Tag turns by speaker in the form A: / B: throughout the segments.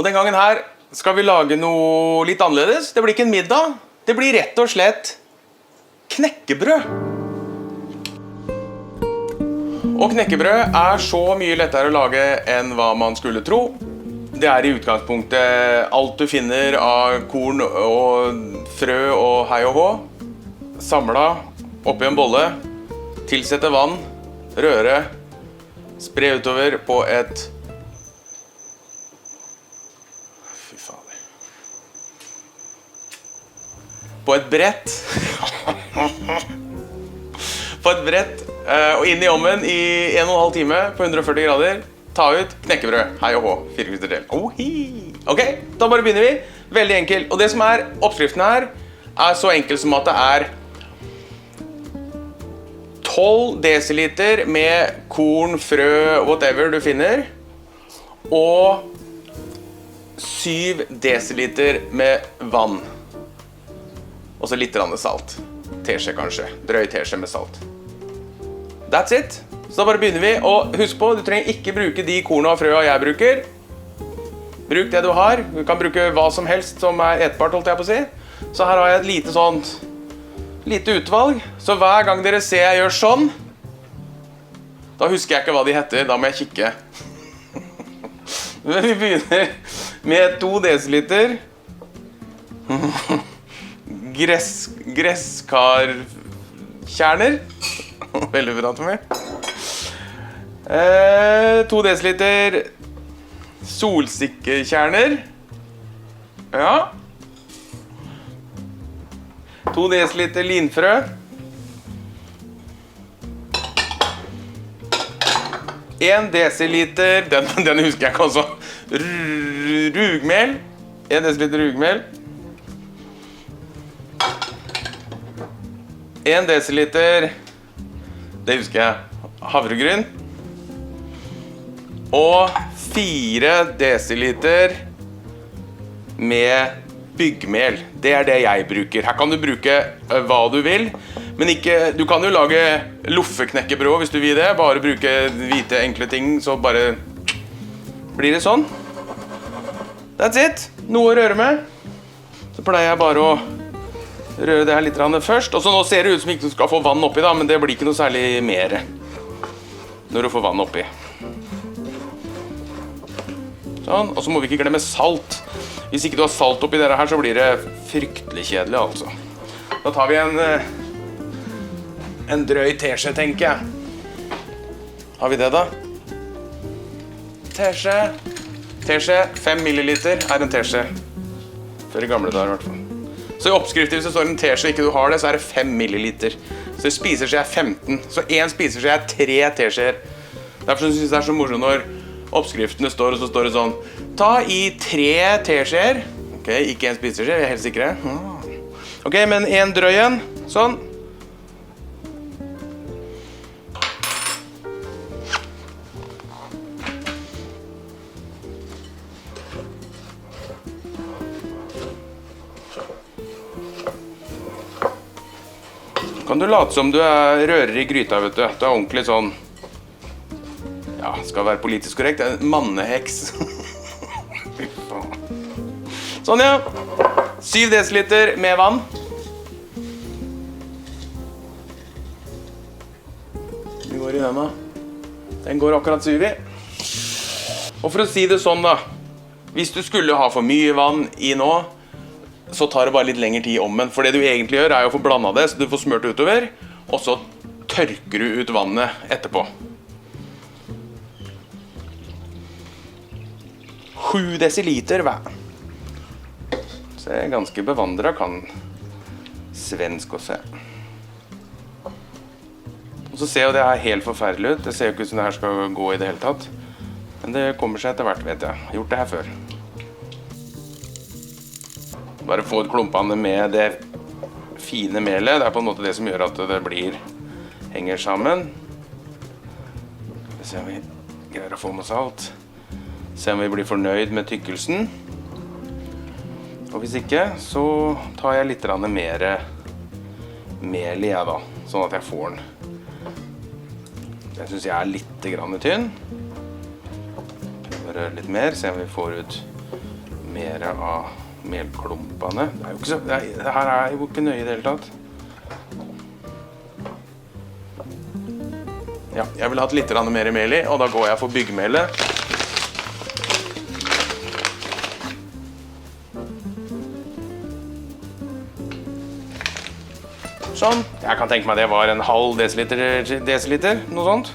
A: Og den gangen her skal vi lage noe litt annerledes. Det blir ikke en middag, det blir rett og slett knekkebrød. Og knekkebrød så mye lettere å lage enn hva man skulle tro. Det I utgangspunktet alt du finner av korn og frø og hei og hå. Samlet oppi en bolle, tilsette vann, røre, spre utover på et på et brett og inn I ovnen I 1,5 time på 140 grader ta ut knekkebrød, hei og hå 4 kvarter til ok, da bare begynner vi veldig enkelt og det som oppskriften her så enkelt som at det 12 desiliter med korn, frø, whatever du finner og 7 desiliter med vann og så litt salt. Teskje kanskje. Drøy teskje med salt. That's it. Så da bare begynner vi. Og husk på, du trenger ikke bruke de korna og frøa jeg bruker. Bruk det du har. Du kan bruke hva som helst som etbart, holdt jeg på å si. Så her har jeg et lite utvalg. Så hver gang dere ser jeg gjør sånn, da husker jeg ikke hva de heter. Da må jeg kikke. Men vi begynner med 2 desiliter. Gresskarkjerner veldig bra til meg 2 desiliter solsikkekjerner ja 2 desiliter linfrø 1 desiliter den husker jeg ikke også rugmel 1 desiliter rugmel 1 desiliter, det husker jeg, havregryn. Og 4 desiliter med byggmel. Det det jeg bruker. Her kan du bruke hva du vil, men du kan jo lage loffeknekkebrød hvis du vil det. Bare bruke hvite, enkle ting, så bare blir det sånn. That's it. Noe å røre med. Så pleier jeg bare å røre det her litt først. Og så nå ser det ut som ikke du skal få vann oppi da, men det blir ikke noe særlig mer når du får vann oppi. Sånn, og så må vi ikke glemme salt. Hvis ikke du har salt oppi dette her, så blir det fryktelig kjedelig altså. Da tar vi en drøy teskje, tenker jeg. Har vi det da? Teskje, 5 milliliter en teskje. Før I gamle dager I hvert fall. Så I oppskriften hvis det står en teskje ikke du har det, så det 5 milliliter. Så spiseskje 15. Så 1 spiseskje 3 teskjeer. Derfor synes jeg det så morsomt når oppskriftene står, og så står det sånn ta I 3 teskjeer. Ok, ikke 1 spiseskje, vi helt sikre. Ok, men 1 drøyen. Sånn. Kan du late som du rører I gryta, vet du. Du ordentlig sånn, ja, skal være politisk korrekt, en manneheks. Sånn, ja. 7 desiliter med vann. Vi går I den da. Den går akkurat 7 I. Og for å si det sånn da, hvis du skulle ha for mye vann I nå, så tar det bare litt lengre tid I ommen. For det du egentlig gjør å få blandet det, så du får smørt utover, og så tørker du ut vannet etterpå. 7 desiliter hver. Så jeg ganske bevandret, kan svensk å se. Og så ser jo det her helt forferdelig ut. Det ser jo ikke ut som det her skal gå I det hele tatt. Men det kommer seg etter hvert, vet jeg. Jeg har gjort det her før. Bare få ut klumpene med det fine melet. Det på en måte det som gjør at det henger sammen. Se om vi greier å få med salt. Se om vi blir fornøyd med tykkelsen. Og hvis ikke, så tar jeg litt mer mel I da. Sånn at jeg får den. Den synes jeg litt tynn. Rør litt mer, se om vi får ut mer av melklumpene. Det er jo ikke så, det her er jo ikke nøye i det hele tatt. Ja, jeg vil ha litt mer mel i, og da går jeg for byggmelet. Sånn. Jeg kan tenke meg det var en halv desiliter, noe sånt.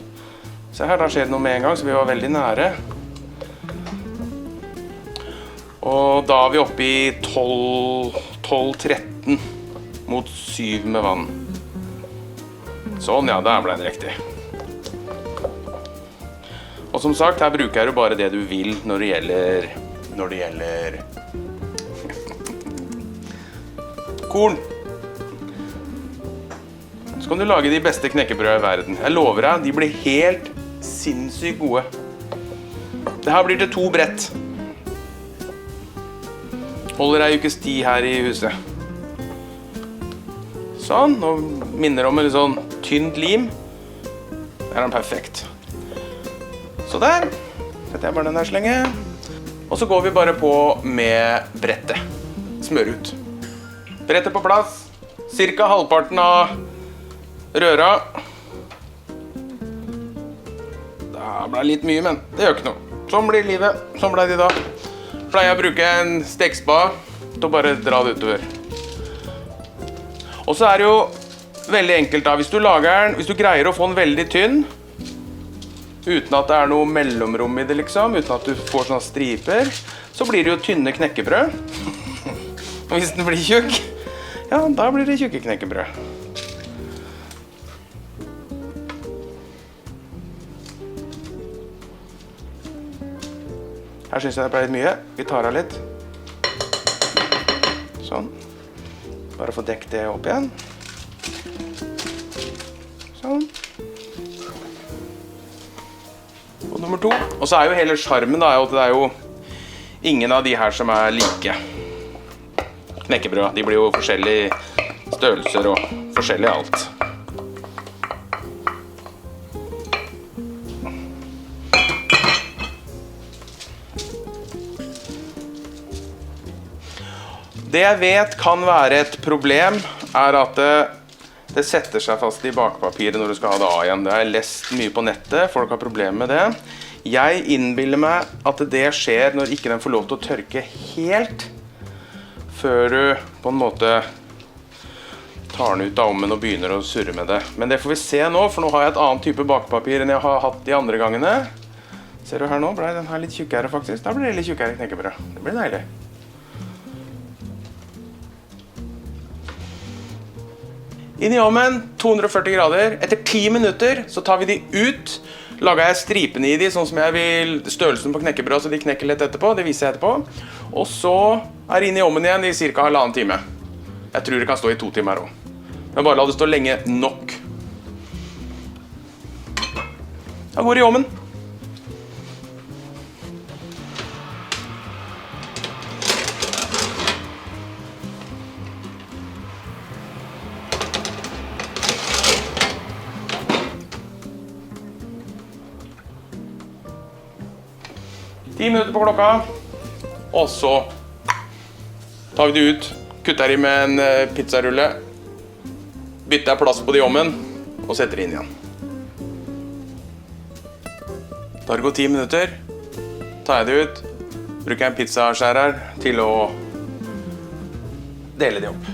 A: Se her, da skjer det noe med en gang, så vi var veldig nære. Og da er vi oppe i 12-13 mot 7 med vann. Sånn, ja, der ble den riktig. Og som sagt, her bruker du bare det du vil når det gjelder korn. Så kan du lage de beste knekkebrødene i verden. Jeg lover deg, de blir helt sinnssykt gode. Det her blir til 2 brett. Holder ei ukes tid her i huset. Sånn, nå minner om en litt sånn tynt lim. Der er den perfekt. Så der setter jeg bare den der så lenge. Og så går vi bare på med brettet. Smør ut. Brettet på plass. Cirka halvparten av røra. Det ble litt mye, men det gjør ikke noe. Sånn blir livet. Sånn ble det i dag. Pleier jeg å bruke en stekespa til å bare dra det utover. Og så er det jo veldig enkelt da. Hvis du greier å få den veldig tynn, uten at det er noe mellomrom i det liksom, uten at du får sånne striper, så blir det jo tynne knekkebrød. Og hvis den blir tjukk, ja, da blir det tjukke knekkebrød. Her synes jeg det ble litt mye. Vi tar av litt. Sånn. Bare få dekket det opp igjen. Sånn. Og nummer 2. Og så er jo hele charmen da, at det er jo ingen av de her som er like. Knekkebrød, de blir jo forskjellige størrelser og forskjellig alt. Det jeg vet kan være et problem, er at det setter seg fast i bakpapiret når du skal ha det av igjen. Det har jeg lest mye på nettet, folk har problemer med det. Jeg innbiller meg at det skjer når ikke den får lov til å tørke helt, før du på en måte tar den ut av ovnen og begynner å surre med det. Men det får vi se nå, for nå har jeg et annet type bakpapir enn jeg har hatt de andre gangene. Ser du her nå, ble den her litt tjukkere faktisk. Da blir det litt tjukkere knekkebrød. Det blir deilig. Inn i ovnen, 240 grader. Etter 10 minutter så tar vi de ut. Lager jeg stripene i de, sånn som jeg vil størrelsen på knekkebrød, så de knekker litt etterpå. Det viser jeg etterpå. Og så er det inn i ovnen igjen i cirka 1,5 time. Jeg tror det kan stå i 2 timer også. Men bare la det stå lenge nok. Da går det i ovnen. Ti minutter på klokka, og så tar vi det ut, kutter de med en pizzarulle, bytter jeg plass på de i ovnen, og setter de inn igjen. Da har det gått 10 minutter, tar jeg det ut, bruker jeg en pizzaskjærer til å dele de opp.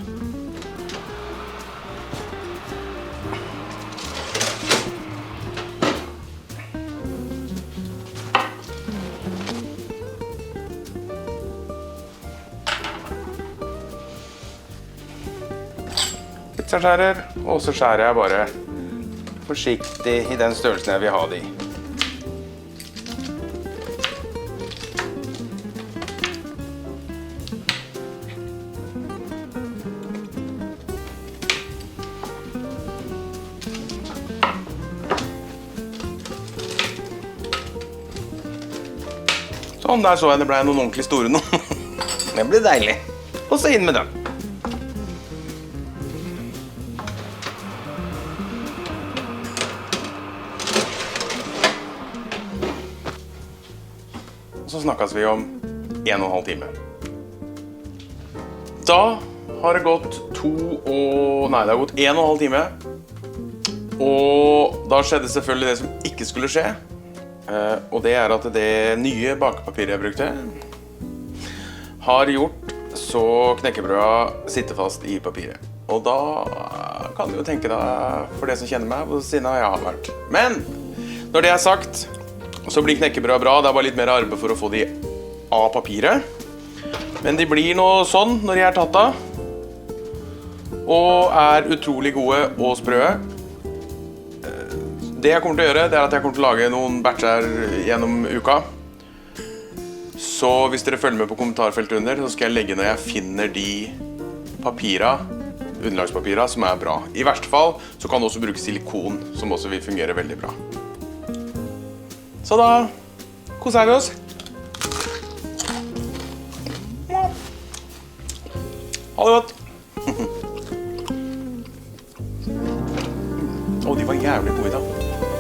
A: Pizzaskjærer, og så skjærer jeg bare forsiktig i den størrelsen jeg vil ha det i. Sånn, der så jeg det ble noen ordentlig store nå. Det blir deilig. Og så inn med den. Så snakkes vi om 1,5 time. Da har det gått det har gått 1,5 time. Og da skjedde selvfølgelig det som ikke skulle skje. Og det er at det nye bakepapiret jeg brukte har gjort så knekkebrøda sitter fast i papiret. Og da kan du jo tenke deg, for det som kjenner meg, hvor sinna jeg har vært. Men når det er sagt, så blir knekkebrøda bra. Det er bare litt mer arbeid for å få de av papiret. Men de blir noe sånn når de er tatt av. Og er utrolig gode og sprøe. Det jeg kommer til å gjøre, det er at jeg kommer til å lage noen batcher gjennom uka. Så hvis dere følger med på kommentarfeltet under, så skal jeg legge når jeg finner de underlagspapira som er bra. I verste fall så kan du også bruke silikon, som også vil fungere veldig bra. Så da koser vi oss. Ha det godt! Å, de var jævlig gode i dag.